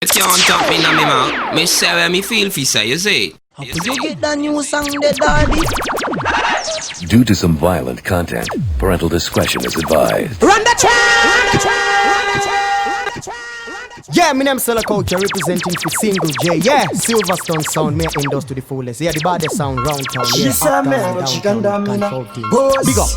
You can't talk me in my mouth. Me say where me feel fi say, you see. How could you get that new song there, Darby? Due to some violent content, parental discretion is advised. Run the track! Yeah, my name's Solar Culture representing for Single J. Yeah, Silverstone sound, me endorse to the fullest. Yeah, the baddest sound round town. Yeah, big up.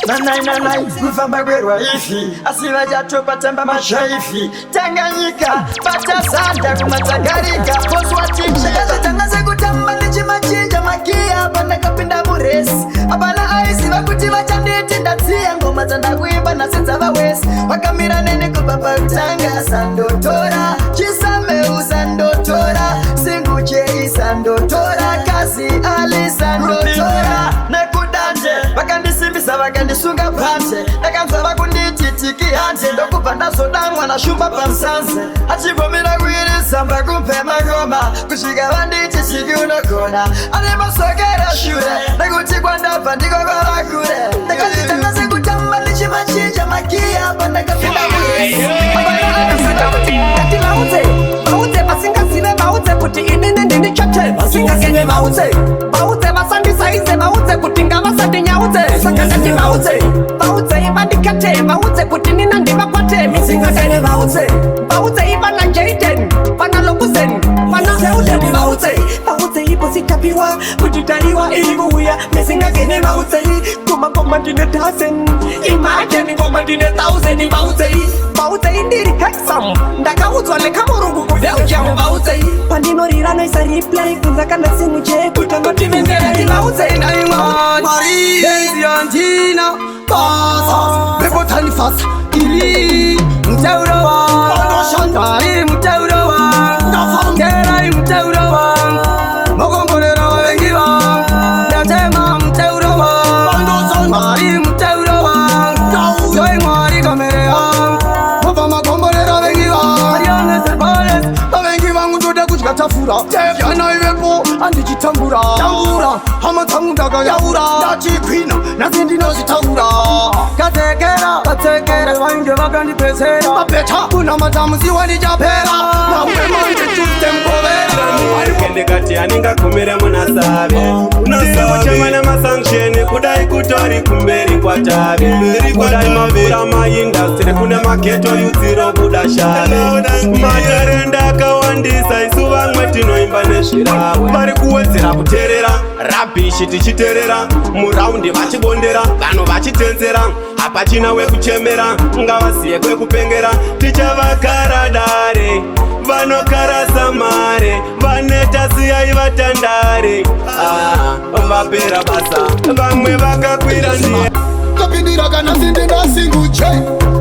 Na kufamba kwerwa ifi asivaja topatamba mashaifi Tanganyika pata sanda kumatagarika poswati mshikaza tangaza kutamba nichi machinja makia banda kapinda muresi abana aisi vakuti vachanditi ndatsiya ngoma dzandakuimba nasenza vawesi wakamira nene kubaba utanga sandotora chisameu sandotora Singuche sandotora kasi ali sandotora nekudanje vakandisimbisa vakandisunga panje ndakanzwa vakundititiki hanje ndokubva ndazodanwa nashumba pamsanze achigomira kuirisa mbakumpe magoma kusvika vanditi chiki unogona ane masokera shure nekuti kwandabva ndikokora kure ndakazvitanga sekutamba ndichimachinja makia pandakapinda muresi Mauze vasingazive mauze kuti inini ndini chate vasingazive mauze vasandisaize mauze kuti ngavasati nyauze sakazati mauze ivandikate mauze kuti nina ndivakwate misingazive mauze ivana jaden vana lokuzen vana zeudeni mauze ipo sitapiwa kutitaliwa ilikuuya misingazive mauze ngoma ndine 1000 imagine ngoma ndine 1000 mauze indiri hexam ndakaudzwa nekamurungu kuveujamu mauze pandinorira noisa replay kunzakana Singuche kutangotivenzerati mauze naimwa marideziantina basa bebotani fasa iri mutaurowa ondoshandari mutaurowa ndafongerai mutaurowa mogongorera vavengiva ndatema mutaurowa ondoshandari mutaurowa joi mwari kamerea tafura yana ivepo andichitambura tambura hama tangu ndakayaura ndachikwina nasi ndinozitaura katekera vainge vakandipesera mapeta kuna matamuziwa ndichapera naumemaitetutembovera aningagumire munasave unochemana masanksheni kudai kutori kumberi kwatavi kudai mavira maindastri kune mageto yudziro kuda shave matarenda akawandisa isu vamwe tinoimba nezvirawe vari kuwedzera kuteerera rabhishi tichiteerera muraundi vachibondera vanhu vachitenzera hapachina wekuchemera ngavaziye kwekupengera tichavakara dare vanokarasa mare vaneta siyai vatandare vapera basa vamwe vakakwira ndiye kapindira kana sindenda Singuche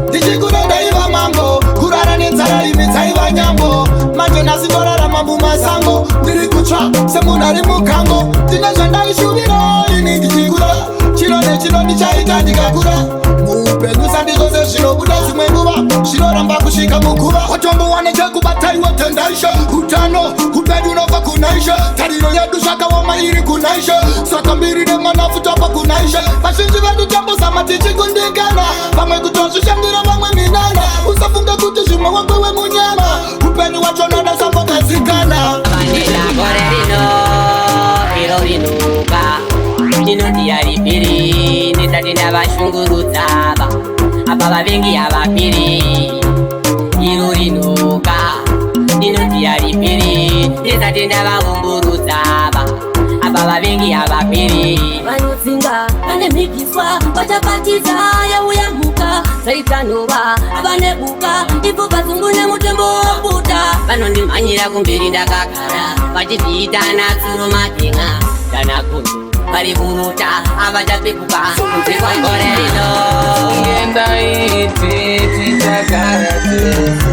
ndichikunodaiva mambo kurara nenzara imitsaiva nyambo manje nasindorara mambu masango ndiri kutsva semunhu ari mukango ndine zvandaishuvira ini ndichikura chiro nechiro ndichaita ndikakura muupenyu sandizvose zvinobuda dzimwe nguva zvinoramba kusvika muguva watombowane chekubataiwa tendaisha utano upedu unobva kunaisha tariro yedu zvakaoma iri kunaisha saka mbiri nemanafutapa kunaisha vazhinji vedu tambozama tichikundikana vamwe kutozvishandira vamwe minana usafunga kuti zvimwe wakwewe munyama upenyu wacho nodasambogadzikana iro rinuka ndinondiyaripiri ndisati ndavashungurudzava apa vavengi havapiri iro rinuka ndinondiyaripiri ndisati ndavahumburudzava apa vavengi havapiri vanotsinga vane mhigiswa vachapatiza yauyamuka zaitanova vane buka ipo vazungu nemutembo wobuda vanondimhanyira kumberi ndakagara vachizviitana tsuro matenga danakundu vari kuruta avachapekuka kunze kwangore rino ingendaiti tichagara tese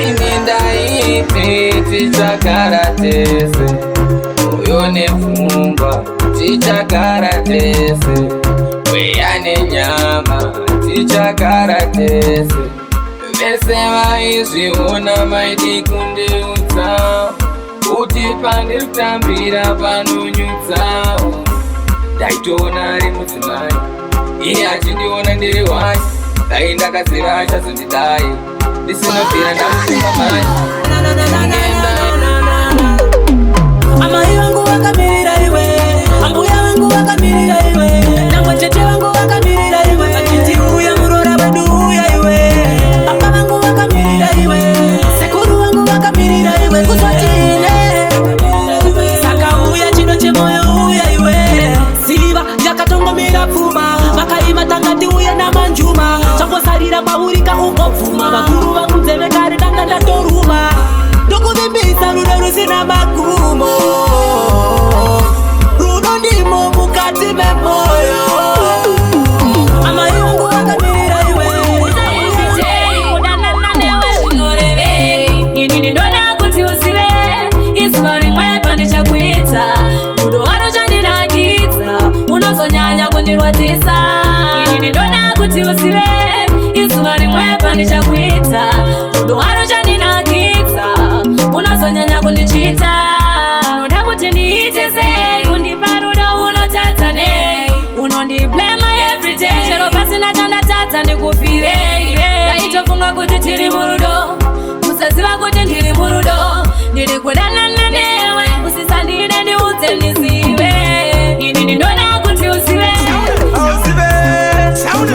ingendaiti tichagara tese uyo nepfungwa tichagara tese mweya nenyama tichagara tese vese vaizviona maidi kundiudza kuti pandiri kutambira panonyudzawo ndaitoona ari mudzimai iye achindiona ndiri wai dai ndakaziva achazondidai ndisinobvira ndamusunga mai Amai wangu wakamirira iwe, ambuya wangu wakamirira iwe, nangwe tete wangu wakamirira iwe, akiti uya murora badu uya iwe, apa wangu wakamirira iwe, sekuru wangu wakamirira iwe, kuswatine saka uya chino chemoyo uya iwe, siva yakatongo mira pfuma, vakaima tangati uya na manjuma, changosarira paurika ungopfuma, vakuru vangu nzeve kare danga ndatoruma, ndokuvimbisa rudo rusina magumo, rudo ndimo mukati memoyo. Amai wangu wakamirira iwe, kudanana newe inini ndona kuti usive izuva rimwe pandichakuita rudo waro chandinakidza unozonyanya kundirwadzisa inini ndona kuti usive izuva rimwe pandichakuita rudo waro chandinakidza unozonyanya kundichita unoda kuti ndiite sei kundipa rudo unotadza nei unondiblema everyday chero pasina chandatadza ndikufirei ndaitofunga kuti tiri murudo usaziva kuti ndiri murudo ndiri kudanana newe usisandine ndiudze ndizive inini ndona kuti uzive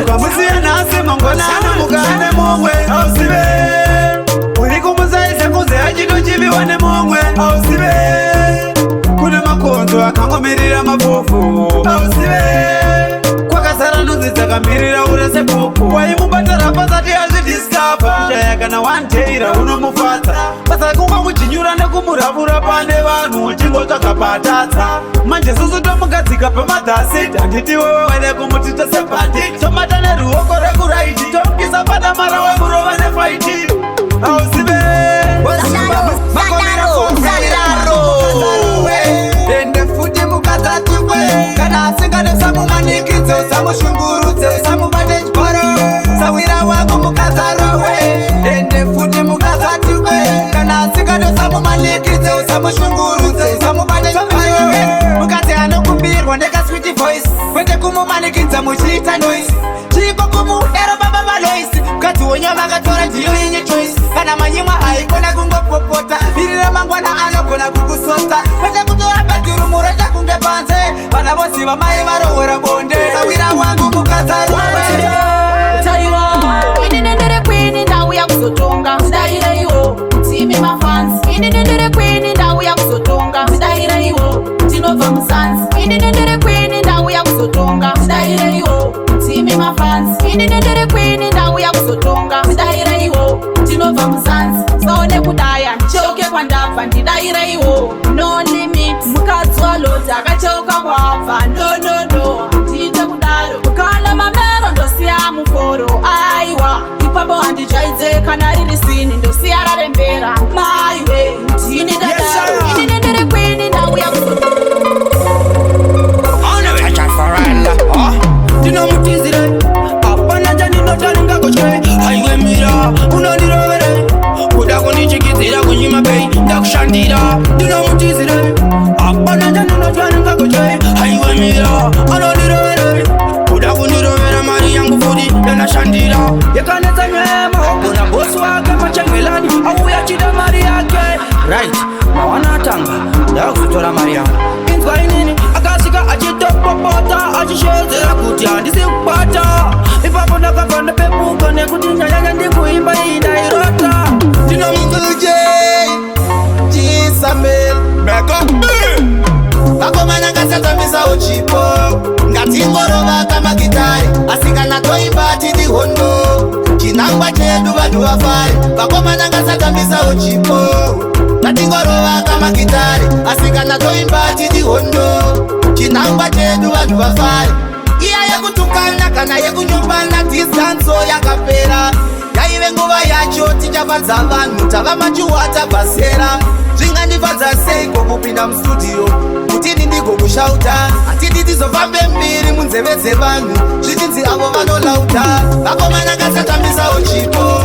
ukamusiya nhasi mangwanani mukane mumwe auzive uri kumuzaisa kunze achinochiviwa nemumwe auzive kune makonzo akangomirira mapofu auzive kwakazara nhunzi dzakamirira urese pupu waimubatara pasati azvidiscapa shaya kana wanteira unomufadza basa kunga muchinyura nekumuravura pane vanhu uchingotsvaga patatsa manje susu tomugadzika pamadhasi handiti wewe kumutita sebhandi tomata neruoko rekuraiti tomukisa pana mara wemurova nefaiti auzive ende futi mukadzatiwe kana asinganesamumanikidze usamushungurudze usamubate chibharo sawira wako mukadzarowe ende futi mukadzatiwe kana asinganesamumanikidze usamushungurudze usamubate chibharo mukadzi anokumbirwa ndekaswiti voice kwete kumumanikidza muchiita noise chiko kumudero baba valoisi mukadzi wenyu vakatora ndiyo yenye choice kana manyimwa aikona kungopopota virire mangwana anogona kukusota kwete kutora padhurumuro chakunge panze vana vosi vamai varohwera bonde sawira wangu mukadzarowe inenendere kwini ndauya kuzotonga zidaire iwo mtimi mafansi inenendere kwini ndauya kuzotonga zidaire iwo ndinobva musanzi inenendere kwini ndauya kuzotonga zidaire iwo mtimi mafansi inenendere kwini ndauya kuzotonga zidaire iwo ndinobva musanzi saone kudaya cheuke kwandabva ndidaire iwo no limit mukadzi waloti akacheuka kwabva nonono ndiite kudaro kana mamero ndosiya muforo aiwa ipapo handichaidze kana riri sini ndosiya rarembera maiwe ndini dadaro inenendere kwini ndauya ndinomutizire apana chaninotaringakoche aiwe mira unondirovere kuda kundichikidzira kunyima pei ndakushandira ndinomutizire apana chaninotaringakoche aiwe mira anondirovere kuda kundirovera mari yangu futi yanashandira yakanetsa nyema kuna bosi wake machengelani auya chida mari yake right mawanatanga ndakuzotora mari yangu inzwa inini akasika achitopopota achishedzera kuti handisi kubata ipapo ndakabva ndapepuka nekuti nyanyanya ndikuimba indairota ndinomukuje chisamel vakomana ngasatambisa uchipo ngatingorova kamakitari asikana toimba tidi hondo chinangwa chedu vanhu vafari vakomana ngasatambisa uchipo ngatingorova kamakitari asikana toimba tidi hondo chinangwa chedu vanhu vafari iya yekutukana kana yekunyumbana distanso yakapera yaive nguva yacho tichafadza vanhu tava machiwata pasera zvingandifadza seiko kupinda mustudio kuti ndindigokushauta hatidi tizofambe mbiri munzeve dzevanhu zvichinzi avo vanolauta vakomana ngasatambisa uchipo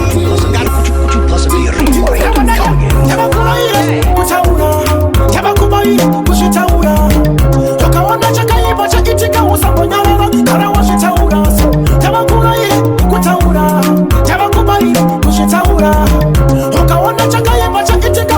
tokaona chakaipa chaitika usambonyarara kana wazvitaura so tavakuraire kutaura tavakubaire kuzvitaura ukaona chakaipa chaitika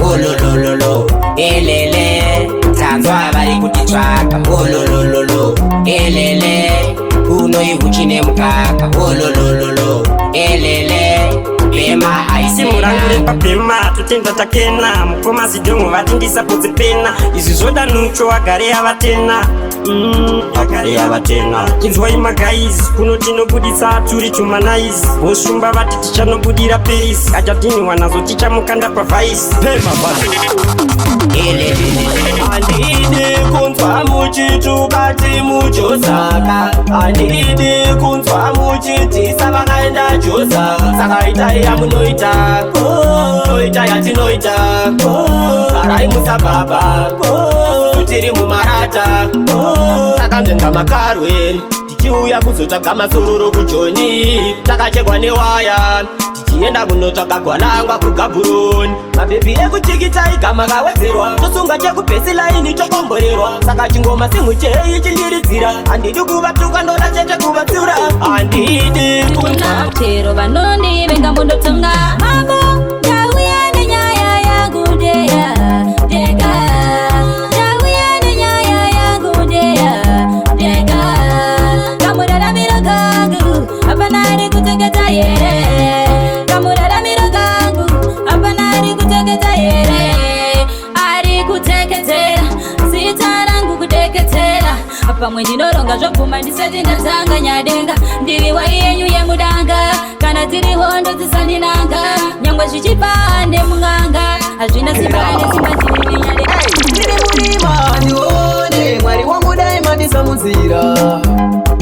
ololololo elele tanzwa bari kutitsvaka ololololo elele unoihuchine mukaka ololololo elele bema aisi murangure papema tutenda takena mukoma zidomo vatindisa kudzipena izvi zvoda nucho agare avatena agare avatena kinzwai magaizi kunotinobudisa turi chumanaizi voshumba vati tichanobudira perisi achatiniwa nazo tichamukanda pavhaisi pema andidi kunzwa muchituka timuchosaka andidi kunzwa muchitisa vakaenda josa saka itai yamunoita toita yatinoita karai musababa tiri mumarata saka ndenga makarwe tichiuya kuzotsvaga masororo kujoni takachekwa newaya tichienda kunotsvaga gwalangwa kugabhuroni mabhebhi ekuchikitai gama kawedzerwa tosunga chekupesilaini chokomborerwa saka chingoma simuchei chindiridzira handidi kuvatuka ndoda chete kuvatsura handidi kunatero vanoni venga mundotonga mabo ndauya nenyaya yangu ndeya dega ndauya nenyaya yangu ndeya dega kamuraramiro gangu apanari kuteketa yere kamuraramiro gangu apanari kuteketa yere ari kuteketera zita rangu kudeketera pamwe ndinoronga zvobvuma ndisati ndatanga nyadenga ndiri waiyenyu yemudanga kana tiri hondo dzisandinanga nyangwe zvichipande mung'anga hazvina simbane simbatiri nyadenga ndiri murima ndione mwari wangu daima ndisamunzira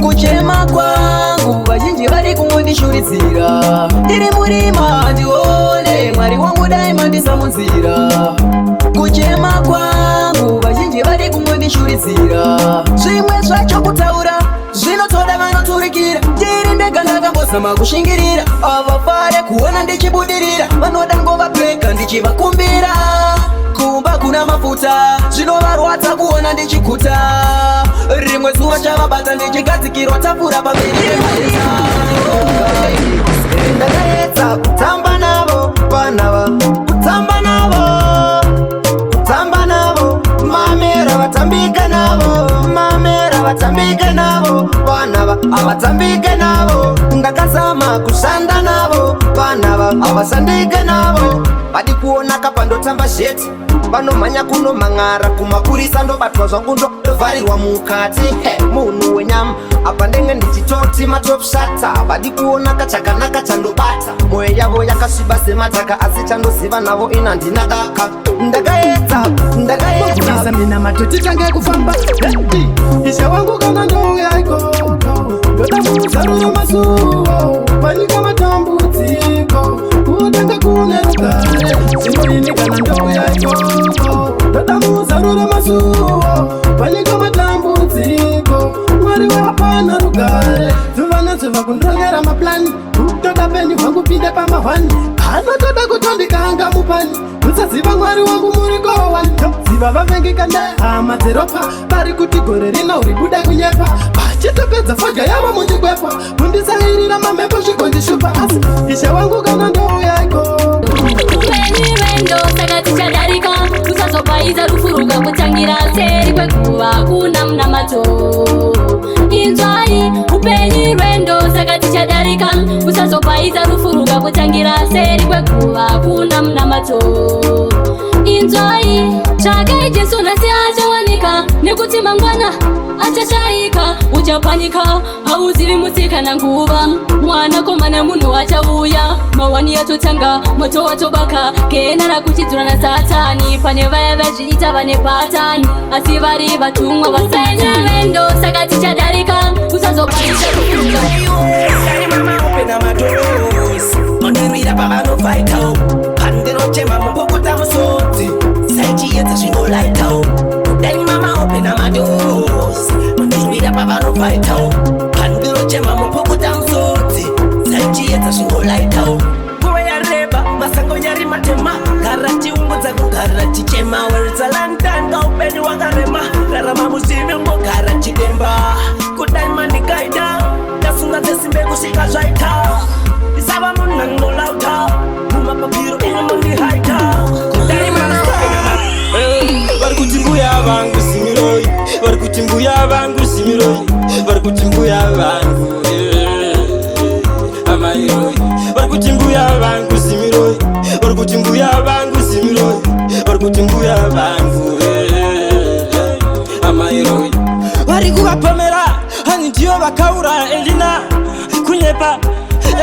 kuchema kwangu vazhinji vari kungondishuridzira ndiri murima ndione mwari wangu daima ndisamunzira kuchema kwangu vazhinji vari kungondishuridzira zvimwe zvacho kutaura zvinotoda vanoturikira ndiri ndega ndakambozama kushingirira avafare kuona ndichibudirira vanoda ngovapfeka ndichivakumbira kumba kuna mafuta zvinovarwadza kuona ndichiguta rimwe zuva chavabata ndichigadzikirwa tafura pamberi ndakaedza kutamba navo vanava kutamba navo mamera vatambike navo vanava avatambike navo ndakazama kushanda navo vanava avashandike navo vadi kuonaka pandotamba sheti vanomhanya kunomhan'ara kumapurisa ndobatwa zvangu ndovharirwa mukati munhu wenyama apa ndenge ndichitoti matopshata vadi kuonaka chakanaka chandobata mwoyo yavo yakasviba semataka asi chandoziva navo ina ndina daka ndakaedza mina matoti tange kufamba isha wangu kana ndouya ikoko ndoda muzaruro masuwo panika matambudziko kutanga kune rugare zinoini kana ndouya ikoko ndoda muzaruro masuwo panika matambudziko mwari wapana rugare zvivanozviva kundorongera maplani kutoda penyu hwangu pinde pamahwani anotoda kutondikanga mupani usaziva mwari wangu muri kowani ziva vavengeka nehama dzeropa vari kuti gore rino uribuda kunyepa vachitopedza fodya yavo mundigwepa mundisairira mamhepo zvikondishupa asi ishe wangu kana ndouya ikoko upenyu rwendo saka tichadarika usazopaiza rufuruka kutangira seri kwekuva kuna munamato inzwai upenyu rwendo saka tichadarika usazopaiza rufuruka kutangira seri kwekuva kuna munamato inzwai tsvakai jesu nhasi achawanika nekuti mangwana achashayika uchapanyika hauzivi musikana nguva mwanakomana munhu achauya mawani yatotanga moto watobaka kenara kuchidzura nasatani pane vaya vazviita vane patani asi vari vatumwa vasanya vendo saka tichadarika usazokwanisa pandinochema mupopota musodzi saichiedza zvinoraitao dai mama open amadosi ndizvinoita pavanofaitao pandinochema mupopota musodzi saichiedza zvinoraitao nguva yareba masango yari matema gara tiungudza kugara tichema weritsalantanga upenyu wakarema rarama muzivi ngogara chidemba kudai mandikaida ndafunga dzesimbe kusvika zvaita isava munhu anolauta mumapapiro inomondihaita kudai mana mbuya vangu simiroi varikuti mbuya vangu amairoi varikuti mbuya vangu simiroi varikuti mbuya vangu simiroi varikuti mbuya vangu amairoi varikuvapomera hani ndiyo vakaura Elina kunyepa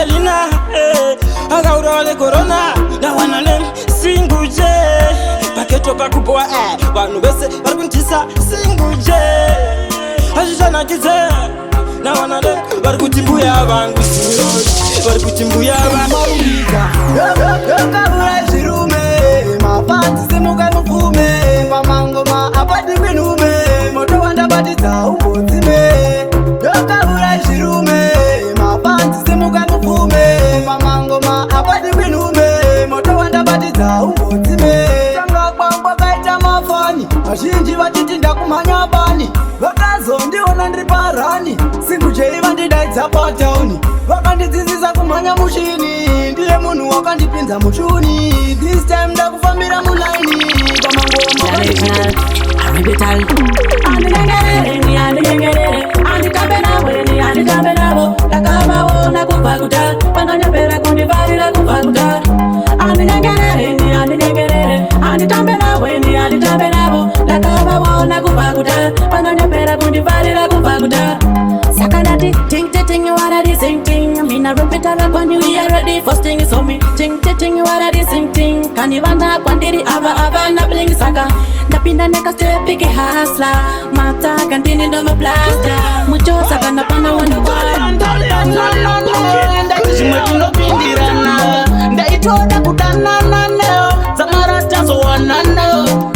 Elina akaura wale corona na wanane singuje paketo pakupoa vanhu vese varikuntisa singuje azvizvanakize na wanane varikuti mbuya vangu simiroi varikuti mbuya vangu yokaura zvirume mapanzi simuka mupfume pamangoma apati kwinume moto wandabatidza umbodzime yokaura zvirume mapanzi simuka mupfume pamangoma apati kwinume moto wandabatidza umbodzime tanga kwangwa kaita mafani vazhinji vachiti ndakumhanya bani vakazondiona ndiri parani singujei vandidaidza patauni vakandidzidzisa kumhanya mushini ndiye munhu wakandipinza muchuni this time ndakufambira mulaini pamangoma anditambenavo ndakavaona kubva kuta panonyepera kundivarira kubva kuta anditambenavo ndakavaona kubva kuta panonyepera kundivarira kubva kuta saka ndati ting waradi sing ting mina repeat upon you are ready first thing is on me ting waradi sing ting kanivanda kwandiri ava na bling saka ndapinda nekastepike hasla mata kantini ndoma blasta mucho saka ndapanda ndachimwe tinopindirana ndaitoda kudanana nayo zamaratazowana nayo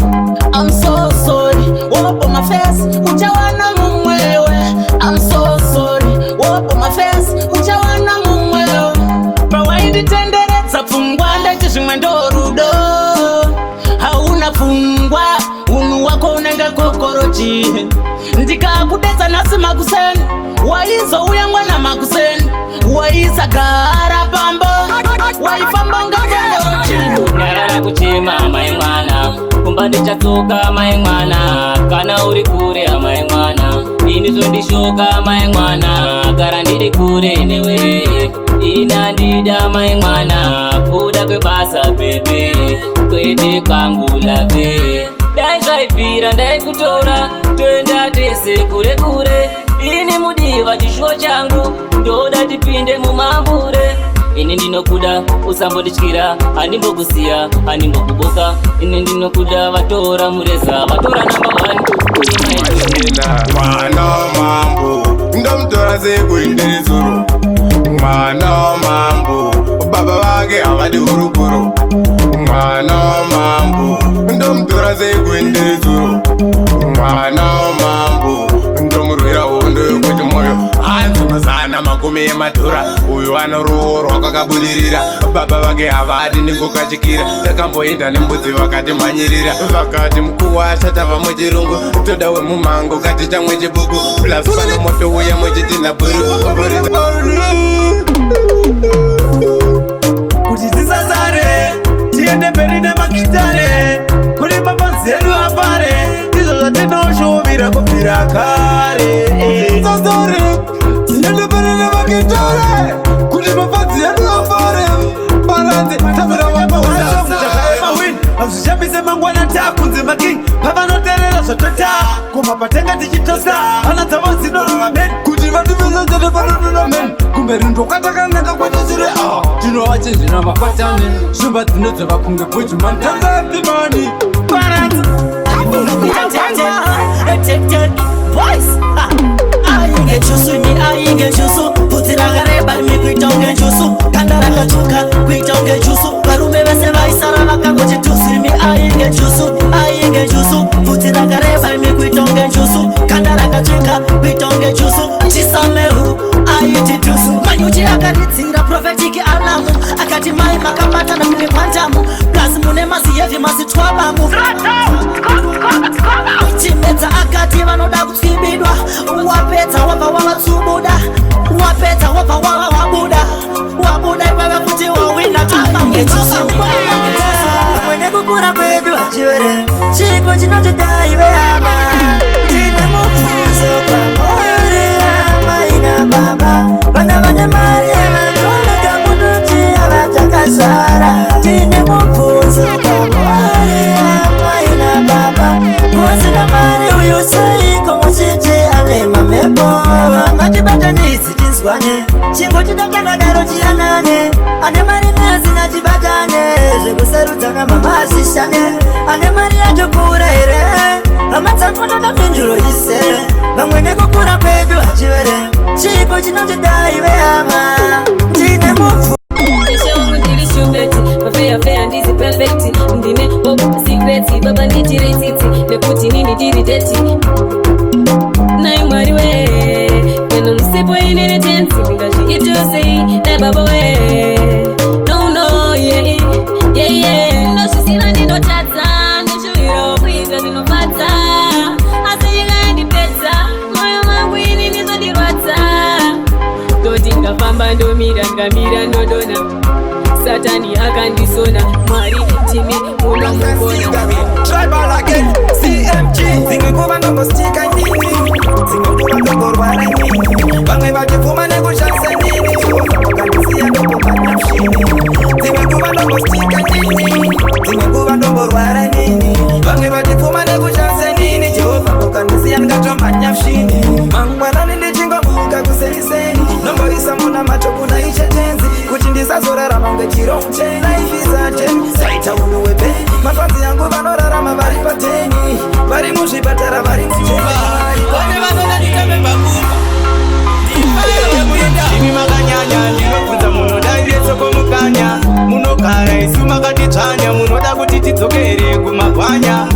I'm so sorry wopo my face uchawana mumwewe I'm so sorry wopo my face uchawana mumwewe pawainditenderedza pfungwa ndaiti zvimwe ndorudo hauna pfungwa unhu wako unenge kokorochi ndikakudetsa nhasi makuseni waizouya mwana makuseni waisagara pambo waifamba ngakorochi kuchema mai mwana kumba ndichatsoka mai mwana kana uri kure amai mwana indizondishoka mai mwana gara ndiri kure newe ina ndida mai mwana kuda kwebasa bebe kwete kwangu lave dai zvaibvira ndaikutora toenda tese kure kure ini mudiva chishuwo changu ndoda tipinde mumambure ini ndinokuda usambodyira handimbokusiya handimbokuboka ini ndinokuda vatora mureza vatora namba 1 mwana mambo ndomtora sekuindizuru mwana mambo baba vake havadi hurukuru mwana mambo ndomtora sekuindizuru mwana mambo ndomurwira hondo yokuti moyo anzimazana makumi emadhora uyu ano ruo rwakakabudirira baba vake havadi ningokachikira takamboenda nembudzi vakati mhanyirira vakati mukuu washatava muchirungu toda wemumango kati chamwe chibuku plus pano moto uya muchitina buru kuti tisazare tiende mberi nemakitare kuri mapanzi edu apare ndizvo zvatinoshuvira kubvira kare tisazare tiende mberi nemakitare kuti mapanzi edu apare balanze tamira wamawin hazvichambise mangwana takunze making pavanoterera zvatota koma patenga tichitosa hana dzavazinoravamen kuti vativesajate vanoduramen kumberi ndokatakanaka kwatisire tinovachinjina mafatani shumba dzinodzoka kunge bujman tangaepimani balanze ainge chusu bvudzi rakareba rimi kuita unge chusu kanda rakatuka kuita unge chusu varume vese vaisara vakangochitusu rimi ainge chusu bvudzi rakareba rimi kuita unge chusu kanda rakatuka kuita unge chusu chisamehu aiti tusu manyuchi akaditsira prophetic alamu akati mai makabatana mune kwandamu plus mune maziyevi masitwabamu chimedza akati vanoda kutsvibidwa wapedza wabva wavatsubuda wapedza wabva wava wabuda ipava kuti wawina mwene kukura kwedu vachivere chipo chinotodaiveama tine mupfuzi baba vana vane mari vanoneka mututi avatakazara tine mubvunzo kamwari amaina baba kusina mari uyu seiko muchiti ane mamepo ngatibatanisi tinzwane chingo chidakanadaro chiyanane ane mari neasina chibatane zvekusarudzana mamazishane ane mari yatokura here amatsakonana menduro ise vamwe nekukura kwedu hachivere chipo chinotidaive hama tine mubvu Fair ndizi perfect ndine bob secret baba nditiri titi nekuti nini diri deti nayi mwari we kana msipo inene tensi ngazviitosei na baba we no yeah no sisina ndinotadza ndishuvira kuita ndinofadza asi ingandipedza moyo mangu ini ndizondirwadza toti ngafamba ndomira ngamira ndodona Satani akandisona mwari timi unomukona Tribal again CMG zingekuva ndomostika nini zingekuva ndomborwara nini vamwe vachipfuma nekushanisa nini vakandisiya ndombomanya mshini zingekuva ndomostika nini zingekuva ndomborwara nini vamwe vachipfuma nekushanisa nini Jehovha vakandisiya ndikatomanya mshini mangwanani ndichingombuka kuseniseni nomboisa muna macho kuna ichetenzi kuti ndisazorarama ngechiro mcheni life is a gem saita ulu wepe mafanzi yangu vanorarama vari pateni vari muzvipatara vari mcheni vane vanona nditambe mbanguma imi makanyanya ndinobvunza munodai resoko mukanya munogara isu makatitsvanya munoda kuti tidzokere kumagwanya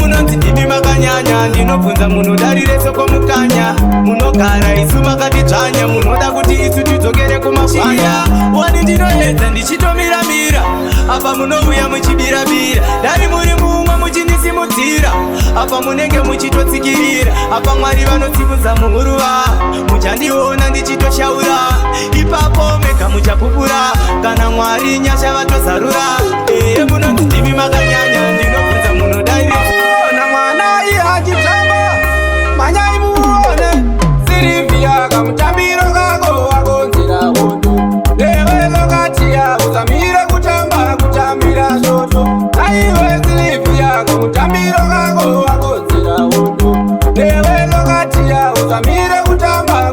munonzi imi makanyanya ndinobvunza munodari resoko mukanya munogara isu makatitsvanya munoda kuti isu tidzokere kumagwanya wani ndinoedza ndichitomiramira apa munouya muchibirabira dari muri mumwe muchinisimudzira apa munenge muchitotsikirira apa mwari vanotsikudza muhuruva muchandiona ndichitoshaura ipapo mega muchapupura kana mwari nyasha vatozarura munonzi ndimi makanyanya ndinobvunza munodai ona mwana iye achitamba manyai muone sirivhiya kamutambiro kako wakonzera hondo lewe lokatiya uzamire kutambira zvoto aiwe sirivhiya kamutambiro kako wakonzera hondo lewe lokatiya uzamire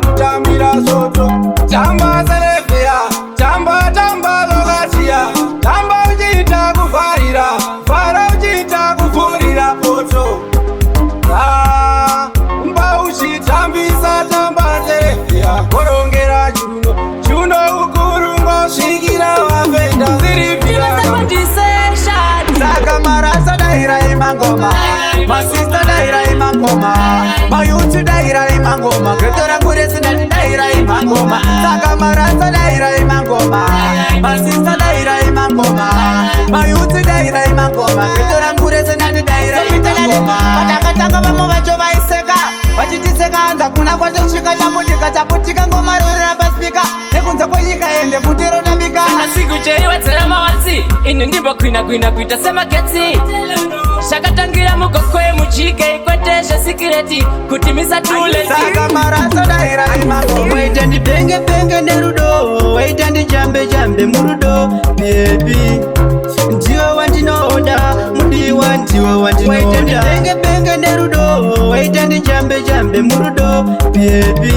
kutambira zvoto tamba serevhiya tamba lokatiya tamba uchiita kuvharira vhara uchiita kuvhurira poto mba uchitambisa tamba serevhiya korongera chuno ukuru ngosvikira wapenda sirivhiya saka marasa daira imangoma masista daira imangoma mayuti daira imangoma ketora kuresinati daira imangoma saka marasa daira imangoma masista daira imangoma mayuti daira imangoma ketora kuresinati daira imangoma vatakatanga vamwe vacho vaiseka vachitiseka anza kuna kwatosvika chaputika ngoma rorera paspika nekunze kwenyika ende kuti ronambika siku cheiwedzera mawatsi ini ndimbo kwina kuita semagetsi zvakatangira mugokwe muchike kwete zvesikireti kuti misatule saka maraso daira imangoma waita ndipenge nerudo waita ndijambe murudo bebi ndiwe wandinoda mudiwa ndiwe wandinoda waita ndipenge nerudo waita ndijambe murudo bebi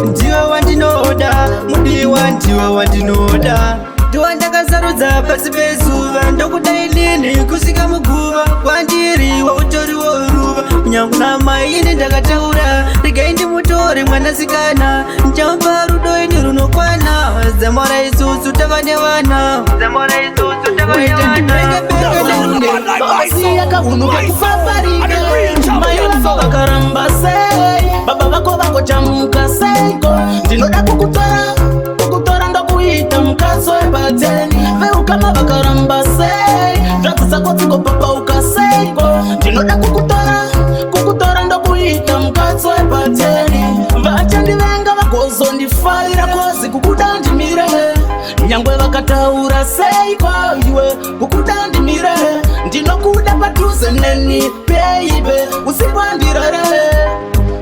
ndiwe wandinoda mudiwa ndiwe wandinoda ndiwa ndakazarudza pasi pezuva ndokudai lini kusvika muguva kwandiri wautoriwo ruva kunyangu namai ini ndakataura regai ndimutore mwanasikana ndichaupa rudo ini runokwana zamora isusu tava nevana yakaunuka kufafarika mai vako vakaramba sei baba vako vakochamuka seiko ndinoda kukutora ndokuita mukazi webateni veukama vakaramba sei zvadzi dzako dzingopapauka seiko ndinoda kukutora ndokuita mukazi webateni vachandivenga vagozondifarira kozi kukuda ndimire nyangwe vakataura seiko iwe kukuda ndimire ndinokuda padhuze neni peibe usipwandirare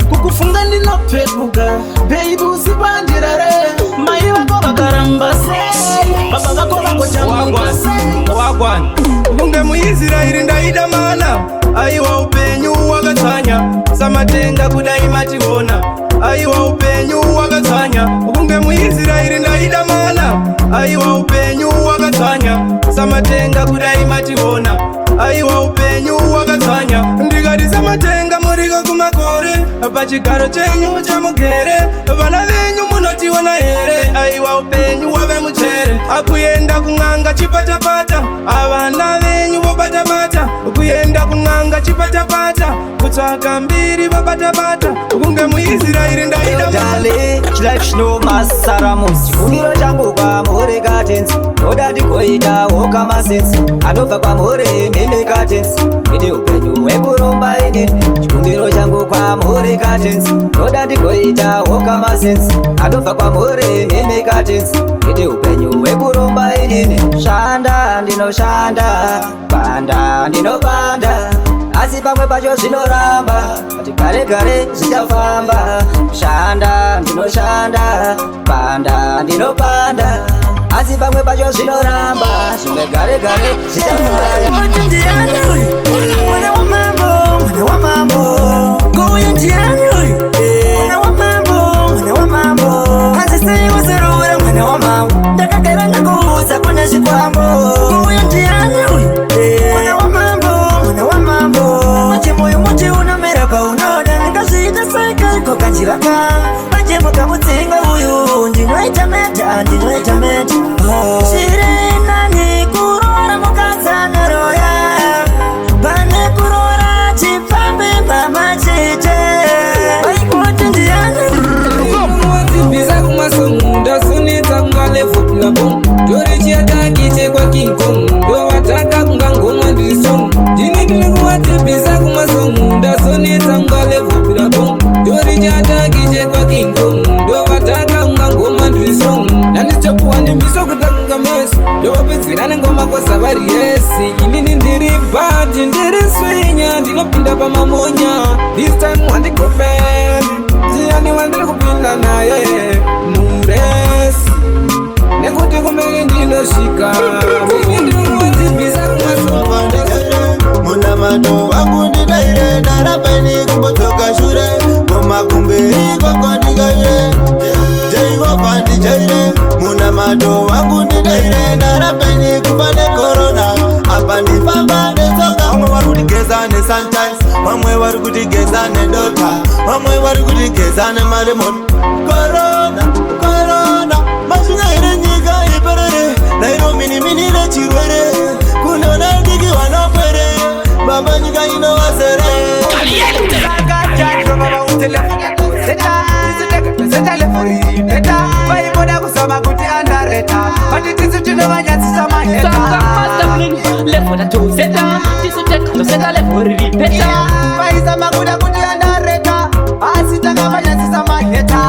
kukufunga ndinopepuka baby usipandirare mai vako vakaramba sei baba vako vakochamwagwana kunge muisraeri ndaida mana aiwa upenyu wakatsanya samatenga kudai mationa aiwa upenyu wakatsanya kunge muisraeri ndaida mana aiwa upenyu wakatsanya samatenga kudai mationa aiwa upenyu wakatsanya ndikati samatenga murika kumakore pachigaro chenyu chamugere vana venyu munotiona here aiwa upenyu wave muchere akuenda kun'anga chipatapata avana venyu vobatabata kuenda kun'anga chipatapata kutsvaka mbiri vabatabata kunge muisraeri ndaidadale chilafshino masaramus chifungiro changu kwamhore katens oda ndikoitawo kamasensi anobva kwamhore mheme katens ine upenyu hwekuromba inini chifungiro changu kwamhore katens oda ndikoitawo kamasensi anobva kwamhore mheme katens ine upenyu hwekuromba inini shanda ndinoshanda panda ndinopanda asi pamwe pacho zvinoramba kuti gare gare zvichafamba shanda ndinoshanda panda ndinopanda asi pamwe pacho zvinoramba zvimwe gare gare zvichafamba mwana wa mambo ngouyo ndiani uyu mwana wa mambo hazisei wazorora mwana wa mambo ndakagara ndakuudza kuna zvikwambo ngouyo ndiani uyu mwana wa mambo machemoyo muti unomera paunoda ndingazviita saikaiko kanjira ka machemoka mutsinga uyu ndinoita meta zviri nani kurora mukadzana roya pane kurora chipfambe mama chete vaikoti ndianibvisa kumasomunda sunitsa kungalevhukulabo ndorichiatakite kwa King Kong ndovataka kungangomwa ndirisong ndinitine kuvatibvisa kumasomunda sunitsa kungalevhukulabo ndorichiatakite kwa King Kong ndovataka kungangomwa ndirisong nandichopuwa ndimbiso kutakunga meso ndovapedzera nengoma kwasavari yesi inini ndiri bhati ndiri swinya ndinopinda pamamonya this time wandigopeni ndiani wandiri kupinda naye muresi nekuti kumberi ndinosvika ndinovatibvisa kumasomunda munamato wangu ndidaire ndarapeni kumbotoka shure kumakumberi kwakondikaye jaigopa ndijaire munamato wangu ndidaire ndarapeni kupane korona apa ndifamba netsoka vamwe vari kutigeza nesantis vamwe vari kutigeza nedota vamwe vari kutigeza nemaremoni korona masvingaire nyika iperere nairo minimini nechirwere kunona ndiki vanopwere baba nyika inovasere vaiboda kusoma kuti andareta ati tisu tinovanyatsisa vaizama kuda kuti andareta asi takavanyatsisa maheta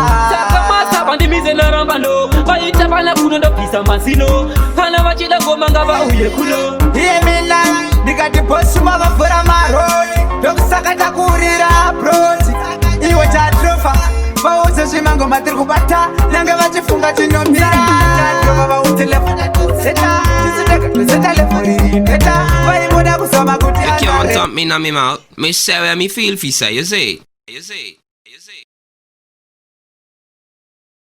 pandimize narambano vaita pana kuno ndobvisa mazino kana vachida ngoma ngavauye kuno iye mina ndikati bosi makavhura maroni ndokusaka takurira broti iwe tatrofa vauze zvimangoma tiri kubata nange vachifunga chinomira You can't dump me in my mouth. Me say where me feel fi say, you see.